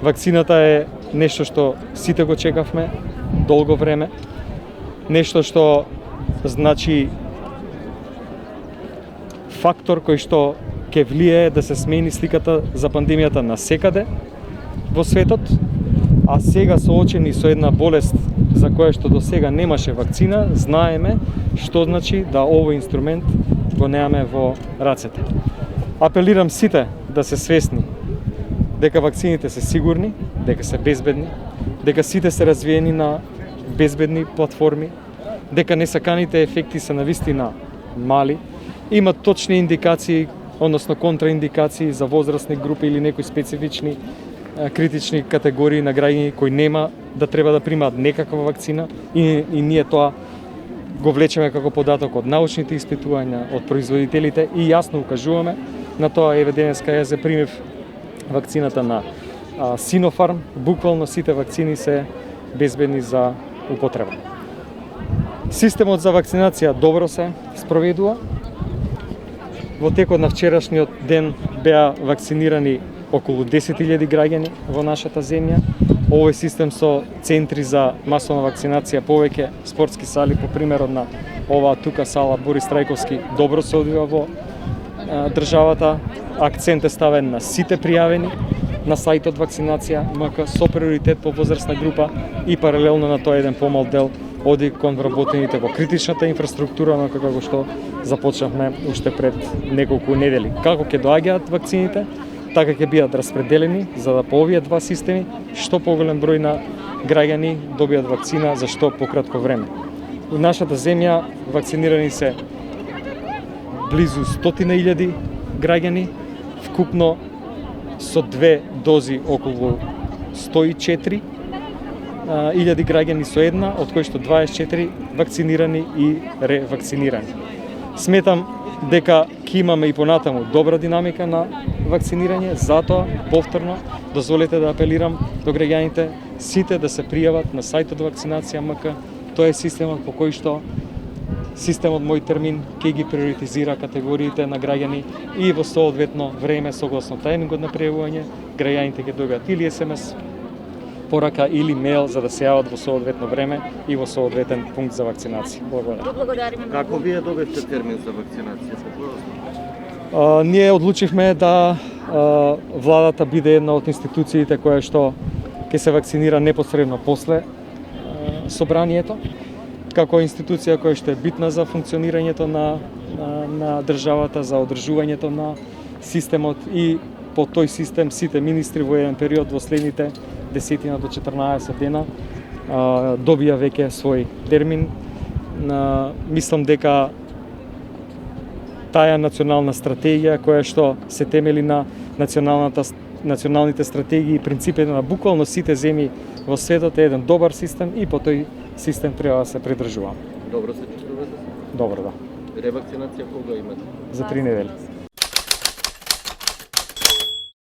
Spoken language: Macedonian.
Вакцината е нешто што сите го чекавме долго време, нешто што значи фактор кој што ќе влијае да се смени сликата за пандемијата на секаде во светот, а сега соочени со една болест за која што до сега немаше вакцина, знаеме што значи да овој инструмент го немаме во рацете. Апелирам сите да се свесни дека вакцините се сигурни, дека се безбедни, дека сите се развиени на безбедни платформи, дека несаканите ефекти се навистина мали, има точни индикации, односно контраиндикации за возрастни групи или некои специфични критични категории на граѓани кои нема да треба да примаат некаква вакцина и ние тоа го влечеме како податок од научните испитувања, од производителите и јасно укажуваме на тоа. Еве денеска ја се примив вакцината на Sinopharm, буквално сите вакцини се безбедни за употреба. Системот за вакцинација добро се спроведува. Во текот на вчерашниот ден беа вакцинирани околу 10.000 граѓани во нашата земја. Овој систем со центри за масовна вакцинација, повеќе спортски сали, по примерот на оваа тука сала Борис Трајковски, добро се одвива во државата. Акцент е ставен на сите пријавени на сајтот вакцинација МК со приоритет по возрастна група и паралелно на тоа еден помал дел оди кон вработените во критичната инфраструктура, како што започнавме уште пред неколку недели. Како ќе доаѓаат вакцините, така ќе бидат распределени за да по овие два системи што поголем број на граѓани добијат вакцина за што пократко време. У нашата земја вакцинирани се близу 100.000 граѓани, вкупно со 2 дози околу 104 илјади граѓани со една, од кои што 24 вакцинирани и ревакцинирани. Сметам дека ќе имаме и понатаму добра динамика на вакцинирање, затоа повторно дозволете да апелирам до граѓаните сите да се пријават на сајтот вакцинација МК. Тоа е системот по кој што системот Мој термин ќе ги приоритизира категориите на граѓани и во соодветно време согласно тајмингот на пријавување граѓаните ќе добијат или СМС порака или мејл за да се јават во соодветно време и во соодветен пункт за вакцинација. Благодарам. Како вие добивте термин за вакцинација? Ние одлучивме да владата биде една од институциите која што ќе се вакцинира непосредно после собранието, како институција која што е битна за функционирањето на државата, за одржувањето на системот и по тој систем сите министри во еден период во следните 10 до 14 дена добија веќе свој термин. Мислам дека таа национална стратегија која што се темели на националните стратегии и принципите на буквално сите земји во светот е еден добар систем и по тој систем треба да се придржуваме. Добро се чувствувате? Добро, да. Ревакцинација кога имате? За 3 недели.